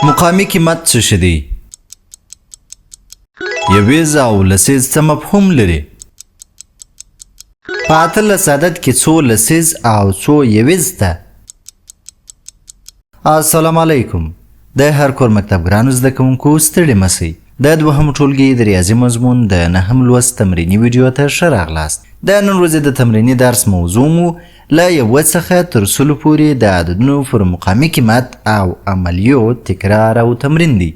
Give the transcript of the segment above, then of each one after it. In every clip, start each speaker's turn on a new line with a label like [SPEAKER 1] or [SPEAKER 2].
[SPEAKER 1] مقامي قیمت څه شی دی؟ یویز او لسیز څه مفهوم لري؟ په 18 عدد کې څو لسیز او څو یویز ته؟ السلام علیکم. د هر کور مکتب ګرانو زده کوونکو ستړي مسئ. د دوهم ټولګي د ریاضي مضمون د نهم لوست تمریني ویډیو ته ښه راغلاست. د نن ورځې د تمریني درس موضوع مو له 1 څخه تر 100 پورې د عددونو پر مقامي قیمت او عملیو تکرار او تمرین دی.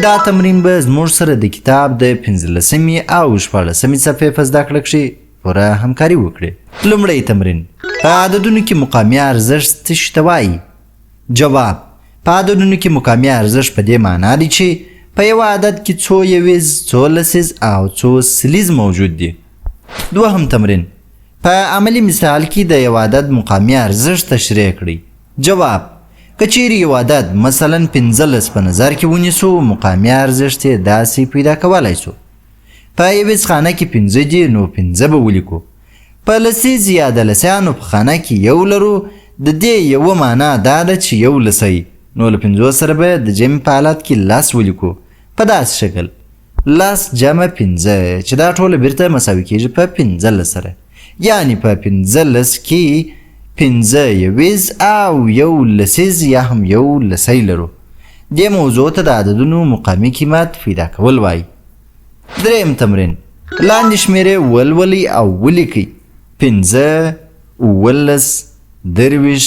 [SPEAKER 1] دا تمرین به زموږ سره د کتاب د 15مې او 14مې صفحې په زده کړه کې پوره همکاري وکړي. لومړی تمرین: په عددونو کې مقامي ارزښت څه شي ته وایي؟ جواب: په عددونو کې مقامي ارزښت په دې معنا دی چې په یو عدد کې څو یویز، څو لسیز او څو سلیز موجود دي. دوهم تمرین: په عملی مثال کې د یو عدد مقامي ارزښت تشریح کړئ. جواب: که چیرې یو عدد مثلا 15 په نظر کې ونیسو، مقامي ارزښت یې داسې پیدا کولی سو. په یویز خانه کې 15 دي، نو 15 به ولیکو. په لسیز یا د لسیانو په خانه کې یو لرو، د دې یوه معنا دا ده چې یو لسی، نو له 50 سره به د جمع په حالت کې 10 ولیکو. په داسې شکل 10 جمع 15 چې دا ټوله بیرته مساوي کېږي په 15 سره، یعنی په 15 کې 15 یویز او یو لسیز یا هم یو لسی لرو. دې موضوع ته د عددونو مقامي قیمت پیدا کول وایي. دریم تمرین: لاندې شمیرې ولولئ او ولیکئ. 15 19 23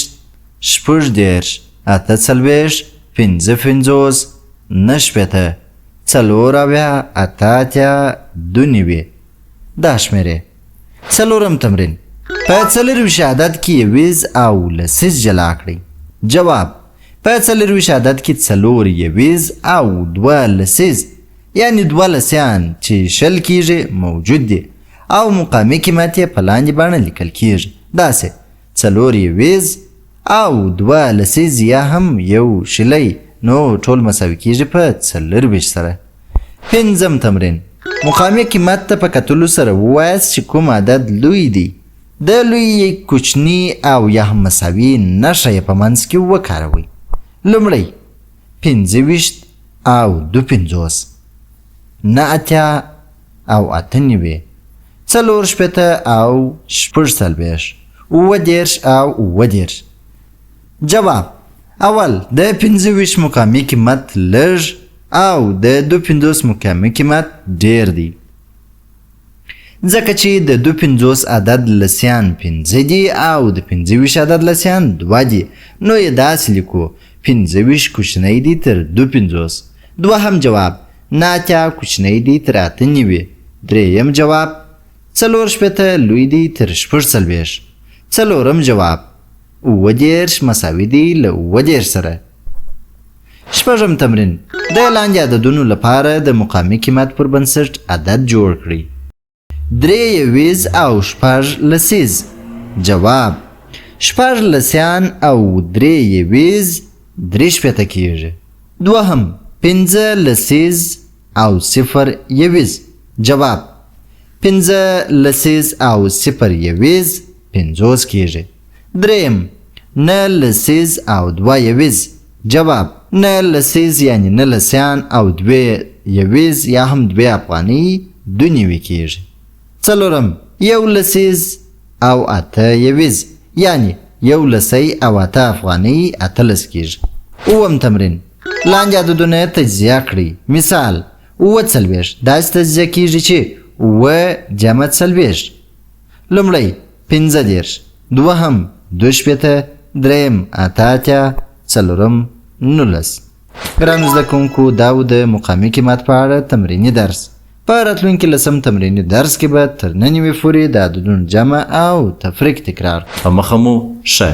[SPEAKER 1] شپږدېرش 48 55 90 څلوراویا 88 دا شمیرې. څلورم تمرین: په 24 عدد کې یویز او لسیز جلا کړئ. جواب: په 24 عدد کې 4 یویز او 2 لسیز، یعنی 2 لسیان چې شل کېږي موجود دي او مقامي قیمت یې په لاندې بڼه لیکل کېږي. داسې 4 یویز او 2 لسیز یا هم یو شلی، نو ټول مساوي کېږي په 24 سره. پنځم تمرین: مقامي قیمت ته په کتلو سره ووایاست چې کوم عدد لوی دی. د لوی، کوچني او یا هم مساوي نښه یې په منځ کې وکاروئ. لومړی 25 او 250 90 او 98 40 او 46 30 او 30. جواب: اول د 25 مقامي قیمت لږ او د 250 مقامي قیمت ډیر دی، ځکه چې د 250 عدد لسیان 15 دي او د 25 عدد لسیان 2 دي، نو یې داسې لیکو: 25 کوچنی دی تر 250. دوهم جواب: 90 کوچنی دی تر 98. دریم جواب: 40 لوی دی تر 46. څلورم جواب: 30 مساوي دی له 30 سره. شپږم تمرین: د لاندې عددونو لپاره د مقامي قیمت پر بنسټ عدد جوړ کړئ. 3 یویز او 6 لسیز. جواب: 6 لسیان او 3 یویز 3 کېږي. دوهم 15 لسیز او 0 یویز. جواب: 15 لسیز او 0 یویز 50 کېږي. دریم 9 لسیز او 2 یویز. جواب: 9 لسیز یعنی 9 لسیان او 2 یویز یا هم 2 افغانۍ 2 نیوي کېږي. څلورم 1 لسیز او 8 یویز، یعنی 1 لسی او 8 افغانۍ 18 کېږي. اووم تمرین: لاندې عددونه تجزیه کړئ. مثال 40 داسې تجزیه کېږي چې 9 جمع 40. لومړی 15 دوهم 20 دریم 88 څلورم 19. ګرانو زده کوونکو، دا و د مقامي قیمت په اړه تمریني درس. په راتلونکي لسم تمریني درس کې به تر نننۍ پورې د عددونو جمع او تفریق تکرار په مخه مو ښه.